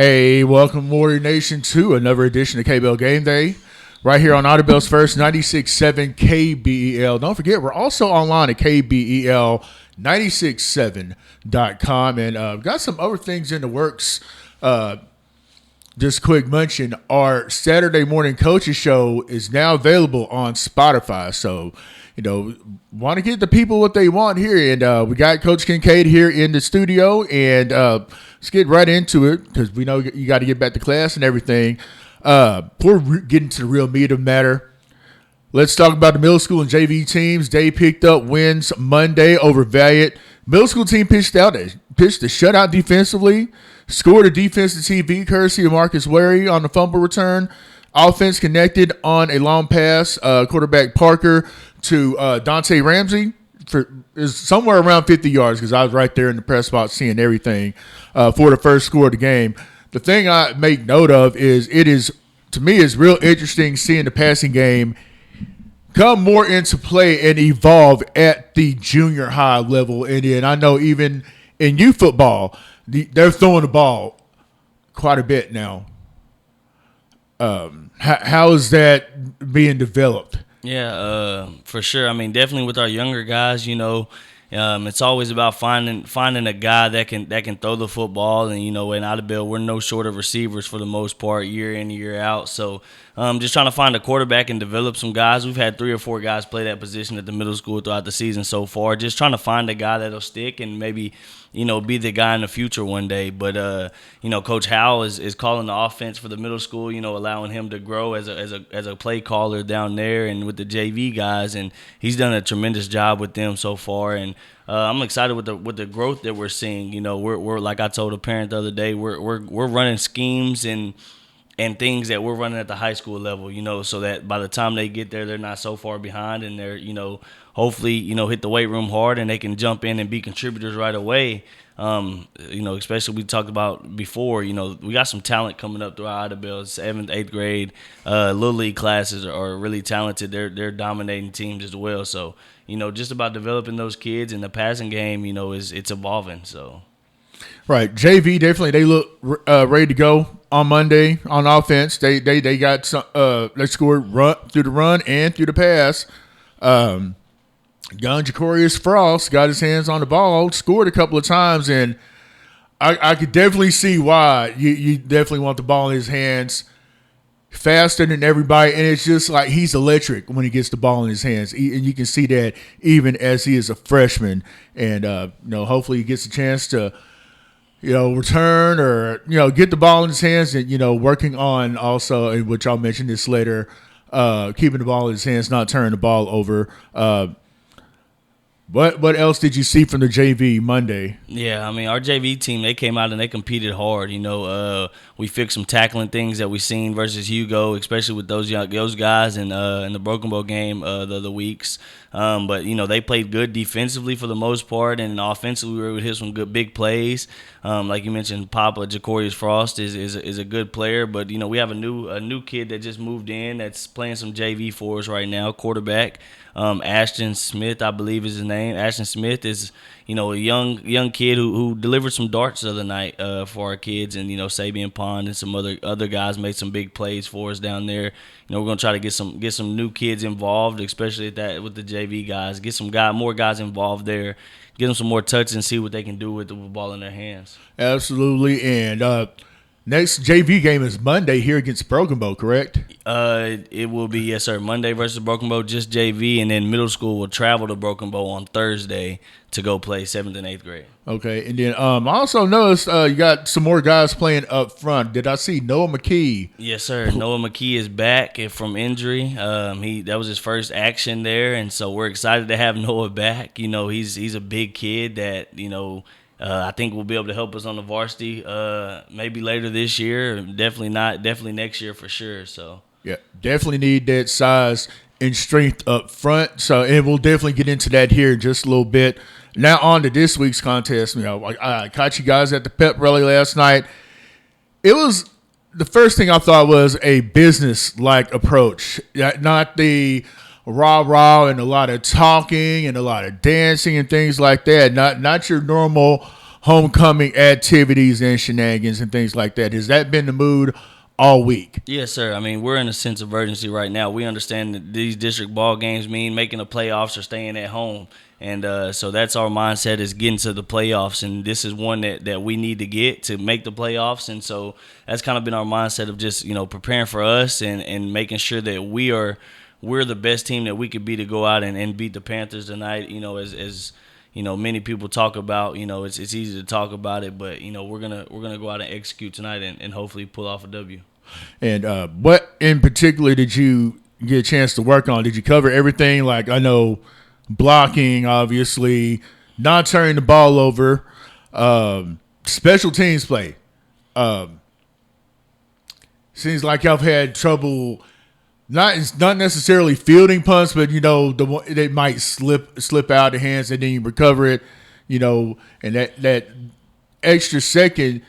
Hey, welcome Warrior Nation to another edition of KBL Game Day. Right here on Idabel's first 96.7 KBEL. Don't forget, we're also online at KBEL967.com. And got some other things in the works. Just quick mention, our Saturday morning coaches show is now available on Spotify. So, want to get the people what they want here. And we got Coach Kincaid here in the studio. And let's get right into it because we know you got to get back to class and everything. Before we get into the real meat of the matter, let's talk about the middle school and JV teams. They picked up wins Monday over Valiant. Middle school team pitched a shutout defensively, scored a defensive TV courtesy of Marcus Wary on the fumble return. Offense connected on a long pass, quarterback Parker to Dante Ramsey is somewhere around 50 yards because I was right there in the press box seeing everything for the first score of the game. The thing I make note of is to me, it's real interesting seeing the passing game come more into play and evolve at the junior high level. And then I know even in youth football, they're throwing the ball quite a bit now. How is that being developed? Yeah, for sure. I mean, definitely with our younger guys, it's always about finding a guy that can throw the football. And, in Idabel, we're no short of receivers for the most part, year in, year out. So just trying to find a quarterback and develop some guys. We've had 3 or 4 guys play that position at the middle school throughout the season so far. Just trying to find a guy that'll stick and maybe, be the guy in the future one day. But, Coach Howell is calling the offense for the middle school, allowing him to grow as a play caller down there and with the JV guys. And he's done a tremendous job with them so far. And I'm excited with the growth that we're seeing. We're like I told a parent the other day, we're running schemes and things that we're running at the high school level, so that by the time they get there, they're not so far behind and they're, hopefully, hit the weight room hard and they can jump in and be contributors right away. Especially we talked about before, we got some talent coming up through our Idabel 7th, 8th grade. Little league classes are really talented. They're dominating teams as well. So, just about developing those kids and the passing game, it's evolving. So, right. JV definitely they look ready to go on Monday on offense. They got some they scored through the run and through the pass. Young Jacorius Frost got his hands on the ball, scored a couple of times, and I could definitely see why you definitely want the ball in his hands faster than everybody. And it's just like he's electric when he gets the ball in his hands, and you can see that even as he is a freshman. And hopefully he gets a chance to return or get the ball in his hands, and working on also, and which I'll mention this later, keeping the ball in his hands, not turning the ball over. What else did you see from the JV Monday? Yeah, I mean, our JV team, they came out and they competed hard. We fixed some tackling things that we seen versus Hugo, especially with those guys in the Broken Bow game the other weeks. But they played good defensively for the most part, and offensively we were able to hit some good big plays. Like you mentioned, Papa Jacorius Frost is a good player, but we have a new kid that just moved in that's playing some JV for us right now, quarterback. Ashton Smith, I believe is his name. Ashton Smith is, a young kid who delivered some darts the other night for our kids, and Sabian Pond and some other guys made some big plays for us down there. We're gonna try to get some new kids involved, especially with the JV guys. Get more guys involved there. Get them some more touches and see what they can do with the ball in their hands. Absolutely, and next JV game is Monday here against Broken Bow, correct? It will be, yes, sir. Monday versus Broken Bow, just JV, and then middle school will travel to Broken Bow on Thursday to go play 7th and 8th grade. Okay, and then I also noticed you got some more guys playing up front. Did I see Noah McKee? Yes, sir. Noah McKee is back from injury. That was his first action there, and so we're excited to have Noah back. He's a big kid that I think we'll be able to help us on the varsity maybe later this year. Definitely next year for sure. So yeah, definitely need that size and strength up front. So, and we'll definitely get into that here in just a little bit. Now on to this week's contest. I caught you guys at the pep rally last night. It was the first thing I thought was a business-like approach, not the rah-rah and a lot of talking and a lot of dancing and things like that. Not your normal homecoming activities and shenanigans and things like that. Has that been the mood all week? Yes, sir. I mean, we're in a sense of urgency right now. We understand that these district ball games mean making the playoffs or staying at home. And so that's our mindset, is getting to the playoffs. And this is one that we need to get to make the playoffs. And so that's kind of been our mindset of just, preparing for us and making sure that we're the best team that we could be to go out and beat the Panthers tonight. As many people talk about, it's easy to talk about it, but we're gonna go out and execute tonight and hopefully pull off a W. And what in particular did you get a chance to work on? Did you cover everything? Like, I know blocking, obviously, not turning the ball over, special teams play. Seems like y'all have had trouble. Not necessarily fielding punts, but they might slip out of the hands and then you recover it, and that extra second,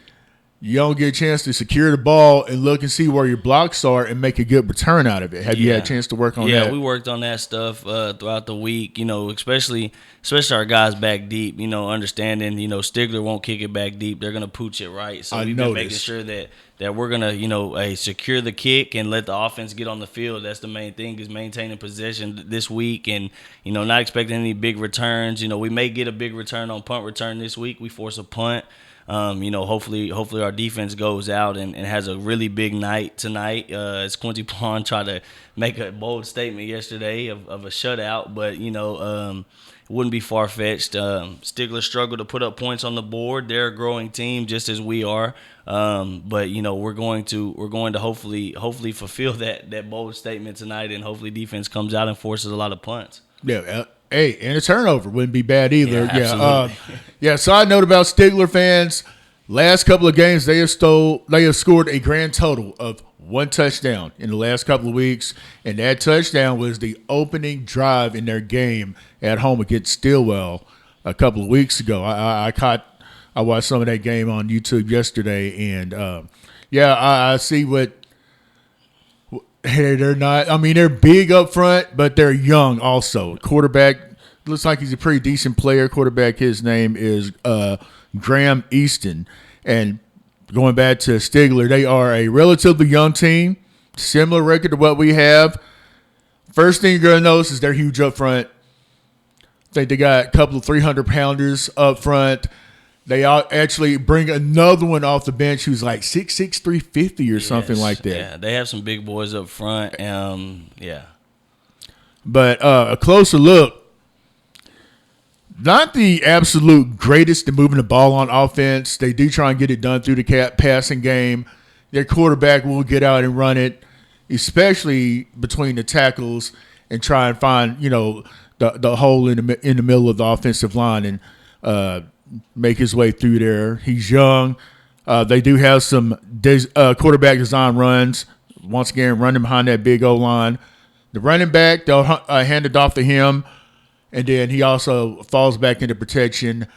you don't get a chance to secure the ball and look and see where your blocks are and make a good return out of it. Have you had a chance to work on that? Yeah, we worked on that stuff throughout the week. Especially our guys back deep. Understanding Stigler won't kick it back deep. They're gonna pooch it right. So we've been making sure that we're gonna secure the kick and let the offense get on the field. That's the main thing, is maintaining possession this week, and not expecting any big returns. We may get a big return on punt return this week. We force a punt. Hopefully our defense goes out and has a really big night tonight. As Quincy Pond tried to make a bold statement yesterday of a shutout, but it wouldn't be far-fetched. Stigler struggled to put up points on the board. They're a growing team just as we are. But we're going to hopefully fulfill that bold statement tonight, and hopefully defense comes out and forces a lot of punts. Yeah. Hey, and a turnover wouldn't be bad either. Yeah. Side note about Stigler fans: last couple of games they have scored a grand total of 1 touchdown in the last couple of weeks, and that touchdown was the opening drive in their game at home against Stillwell a couple of weeks ago. I watched some of that game on YouTube yesterday, and I see what. They're not. I mean, they're big up front, but they're young also. Quarterback looks like he's a pretty decent player. Quarterback, his name is Graham Easton. And going back to Stigler, they are a relatively young team, similar record to what we have. First thing you're going to notice is they're huge up front. I think they got a couple of 300-pounders up front. They actually bring another one off the bench who's like 6'6", 350 or something like that. Yeah, they have some big boys up front. But a closer look, not the absolute greatest at moving the ball on offense. They do try and get it done through the passing game. Their quarterback will get out and run it, especially between the tackles, and try and find the hole in the middle of the offensive line and make his way through there. He's young. They do have some quarterback design runs. Once again, running behind that big O-line. The running back, they'll hand it off to him, and then he also falls back into protection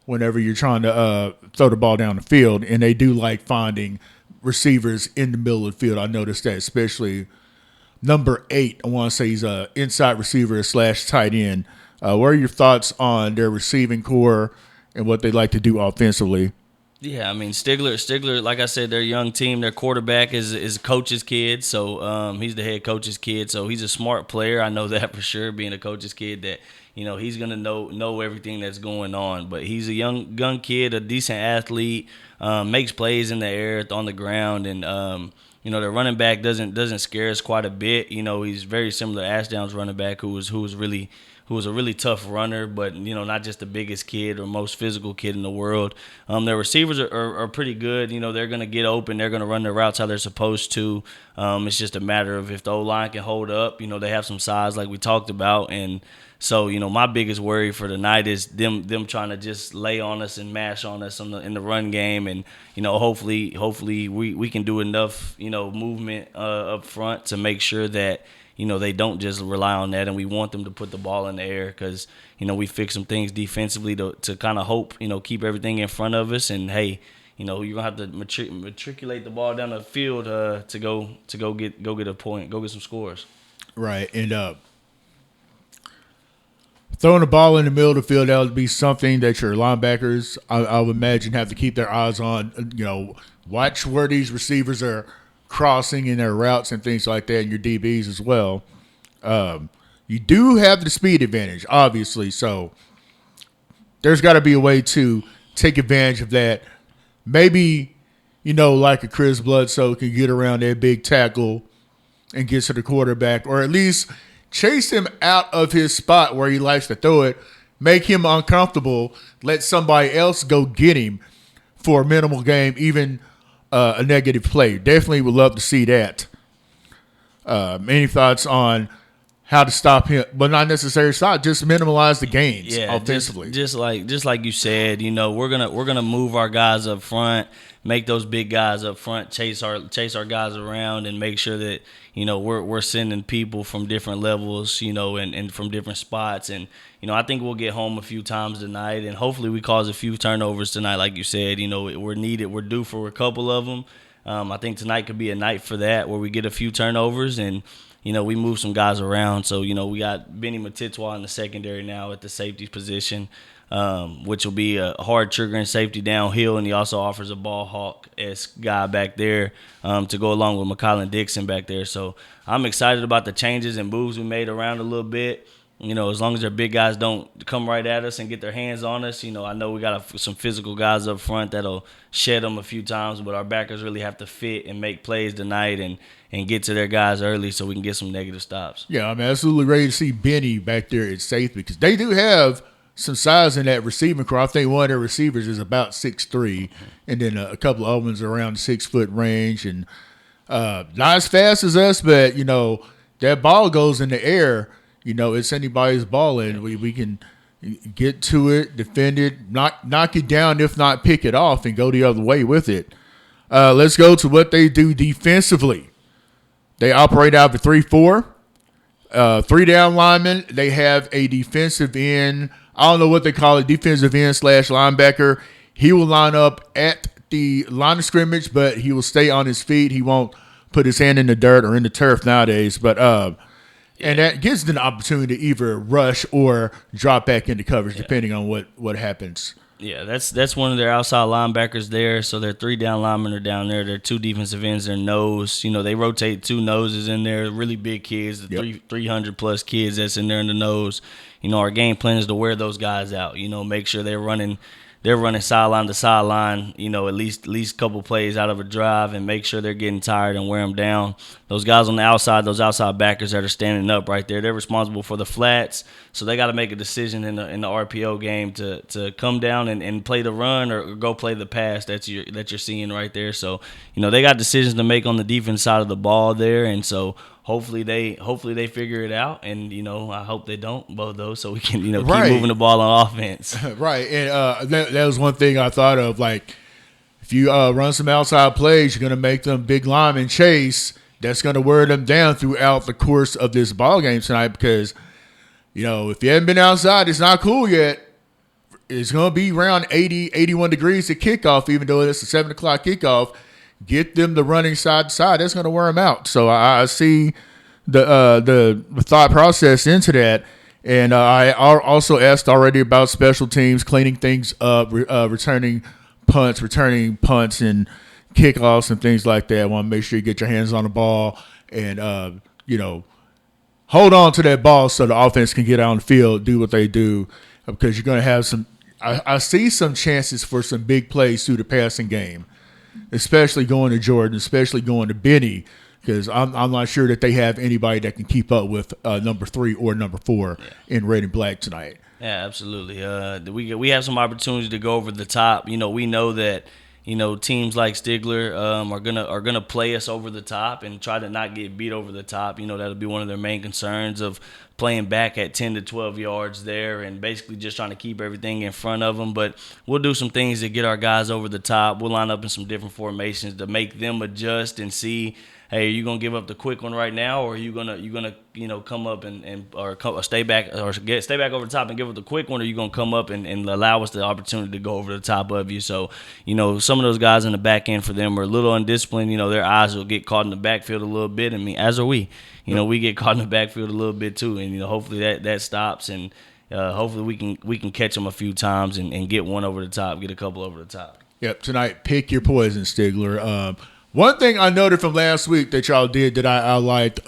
whenever you're trying to throw the ball down the field. And they do like finding receivers in the middle of the field. I noticed that, especially number 8. I want to say he's an inside receiver / tight end. What are your thoughts on their receiving core and what they like to do offensively? Yeah, I mean, Stigler, like I said, their young team, their quarterback is coach's kid, so he's the head coach's kid, so he's a smart player. I know that for sure, being a coach's kid, that he's gonna know everything that's going on. But he's a young kid, a decent athlete, makes plays in the air, on the ground, and their running back doesn't scare us quite a bit. He's very similar to Ashdown's running back, who was a really tough runner, but not just the biggest kid or most physical kid in the world. Their receivers are pretty good. They're going to get open. They're going to run their routes how they're supposed to. It's just a matter of if the O-line can hold up. They have some size like we talked about, and so my biggest worry for tonight is them trying to just lay on us and mash on us in the run game, and hopefully we can do enough movement up front to make sure that they don't just rely on that, and we want them to put the ball in the air because, we fix some things defensively to kind of hope, keep everything in front of us. And, hey, you're going to have to matriculate the ball down the field to go get a point, go get some scores. Right. And throwing the ball in the middle of the field, that would be something that your linebackers, I would imagine, have to keep their eyes on. Watch where these receivers are crossing in their routes and things like that, and your DBs as well. You do have the speed advantage, obviously, so there's got to be a way to take advantage of that. Maybe, like a Chris Bledsoe can get around that big tackle and get to the quarterback, or at least chase him out of his spot where he likes to throw it, make him uncomfortable, let somebody else go get him for a minimal game, even a negative play. Definitely would love to see that. Any thoughts on how to stop him, but not necessarily stop, just minimize the gains offensively? Just like you said, we're gonna move our guys up front, make those big guys up front chase our guys around, and make sure that we're sending people from different levels, and from different spots. And I think we'll get home a few times tonight, and hopefully we cause a few turnovers tonight. Like you said, we're due for a couple of them. I think tonight could be a night for that, where we get a few turnovers and we move some guys around. So we got Benny Matitwa in the secondary now at the safety position, which will be a hard triggering safety downhill, and he also offers a ball hawk-esque guy back there to go along with McCollin Dixon back there. So I'm excited about the changes and moves we made around a little bit. As long as their big guys don't come right at us and get their hands on us, I know we got some physical guys up front that'll shed them a few times, but our backers really have to fit and make plays tonight and get to their guys early so we can get some negative stops. Yeah, I'm absolutely ready to see Benny back there at safety, because they do have some size in that receiving core. I think one of their receivers is about 6'3", and then a couple of others are around the 6-foot range, and not as fast as us, but that ball goes in the air. It's anybody's ball, and we can get to it, defend it, knock it down, if not pick it off, and go the other way with it. Let's go to what they do defensively. They operate out of a 3-4. 3 down linemen. They have a defensive end. I don't know what they call it, defensive end / linebacker. He will line up at the line of scrimmage, but he will stay on his feet. He won't put his hand in the dirt or in the turf nowadays, but and that gives them the opportunity to either rush or drop back into coverage, depending on what happens. Yeah, that's one of their outside linebackers there. So their 3 down linemen are down there. Their 2 defensive ends, their nose. They rotate 2 noses in there, really big kids, the 300-plus kids that's in there in the nose. Our game plan is to wear those guys out, make sure they're running sideline to sideline, at least a couple plays out of a drive, and make sure they're getting tired and wear them down. Those guys on the outside, those outside backers that are standing up right there, they're responsible for the flats, so they got to make a decision in the RPO game to come down and play the run or go play the pass that you're seeing right there. So they got decisions to make on the defense side of the ball there, and so hopefully they figure it out, and I hope they don't, both those, so we can keep moving the ball on offense. Right, and that was one thing I thought of. Like, if you run some outside plays, you're going to make them big linemen chase. That's going to wear them down throughout the course of this ball game tonight, because if you haven't been outside, it's not cool yet. It's going to be around 80, 81 degrees at kickoff, even though it's a 7 o'clock kickoff. Get them to running side to side. That's going to wear them out. So I see the thought process into that. And I also asked already about special teams, cleaning things up, returning punts, and kickoffs and things like that. I want to make sure you get your hands on the ball and, hold on to that ball so the offense can get out on the field, do what they do, because you're going to have some – I see some chances for some big plays through the passing game, especially going to Jordan, especially going to Benny, because I'm not sure that they have anybody that can keep up with number 3 or number 4 in red and black tonight. Yeah, absolutely. We have some opportunities to go over the top. We know that teams like Stigler are gonna play us over the top and try to not get beat over the top. That'll be one of their main concerns, of playing back at 10 to 12 yards there and basically just trying to keep everything in front of them. But we'll do some things to get our guys over the top. We'll line up in some different formations to make them adjust and see, hey, are you gonna give up the quick one right now, or are you gonna come up or stay back over the top and give up the quick one, or are you gonna come up and allow us the opportunity to go over the top of you? So some of those guys in the back end for them are a little undisciplined. Their eyes will get caught in the backfield a little bit. I mean, as are we. We get caught in the backfield a little bit too, and hopefully that stops and hopefully we can catch them a few times and get one over the top, get a couple over the top. Yep, tonight, pick your poison, Stigler. One thing I noted from last week that y'all did that I liked,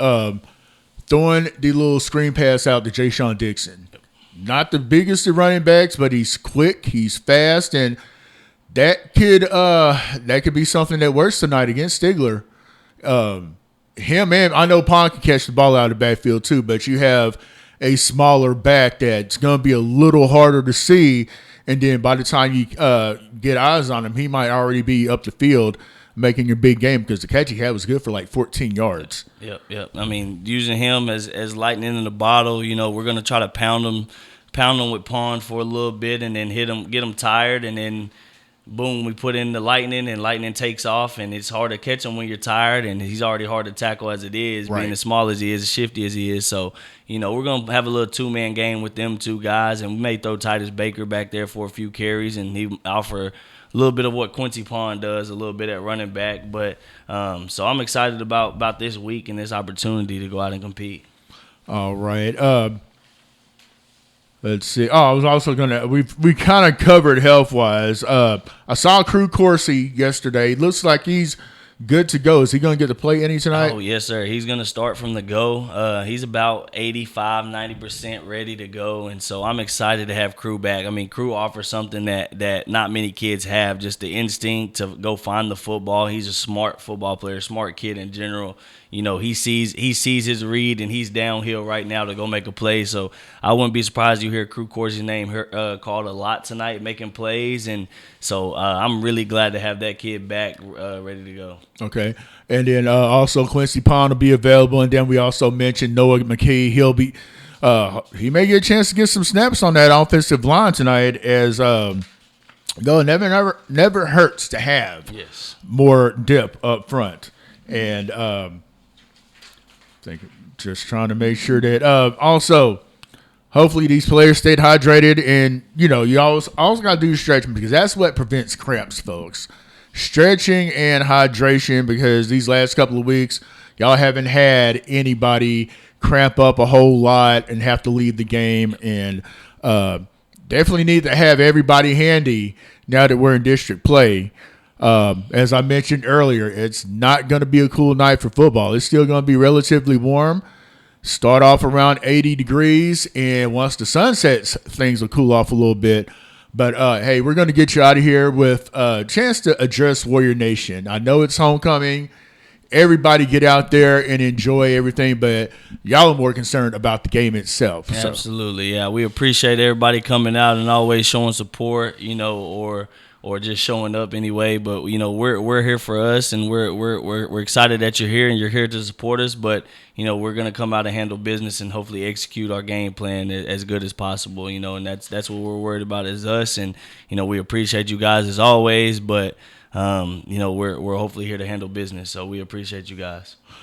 throwing the little screen pass out to Jayshon Dixon. Not the biggest of running backs, but he's quick, he's fast, and that could be something that works tonight against Stigler. Him and I know Pond can catch the ball out of the backfield too, but you have a smaller back that's going to be a little harder to see. And then by the time you get eyes on him, he might already be up the field making your big game because the catch he had was good for like 14 yards. Yep. I mean, using him as lightning in the bottle, we're going to try to pound him with Pond for a little bit and then get him tired, and then boom, we put in the lightning, and lightning takes off, and it's hard to catch him when you're tired, and he's already hard to tackle as it is, right, being as small as he is, as shifty as he is. So, we're going to have a little two-man game with them two guys, and we may throw Titus Baker back there for a few carries, and he offer a little bit of what Quincy Pond does, a little bit at running back. But so I'm excited about this week and this opportunity to go out and compete. All right. Let's see. Oh, I was also we kind of covered health-wise. I saw Crew Corsi yesterday. Looks like he's good to go. Is he going to get to play any tonight? Oh, yes, sir. He's going to start from the go. He's about 85, 90% ready to go, and so I'm excited to have Crew back. I mean, Crew offers something that not many kids have, just the instinct to go find the football. He's a smart football player, smart kid in general. He sees his read, and he's downhill right now to go make a play. So I wouldn't be surprised you hear Crew Corsi's name called a lot tonight, making plays. And so I'm really glad to have that kid back, ready to go. Okay. And then also Quincy Pond will be available. And then we also mentioned Noah McKee. He may get a chance to get some snaps on that offensive line tonight, as never hurts to have more depth up front. And just trying to make sure that also hopefully these players stayed hydrated, and you always got to do stretching, because that's what prevents cramps, folks. Stretching and hydration, because these last couple of weeks y'all haven't had anybody cramp up a whole lot and have to leave the game, and definitely need to have everybody handy now that we're in district play. As I mentioned earlier, it's not going to be a cool night for football. It's still going to be relatively warm. Start off around 80 degrees, and once the sun sets, things will cool off a little bit. But, hey, we're going to get you out of here with a chance to address Warrior Nation. I know it's homecoming. Everybody get out there and enjoy everything, but y'all are more concerned about the game itself. Absolutely, yeah. We appreciate everybody coming out and always showing support, or just showing up anyway. But we're here for us, and we're excited that you're here and you're here to support us. But we're gonna come out and handle business and hopefully execute our game plan as good as possible. And that's what we're worried about, is us. And we appreciate you guys as always. But we're hopefully here to handle business. So we appreciate you guys.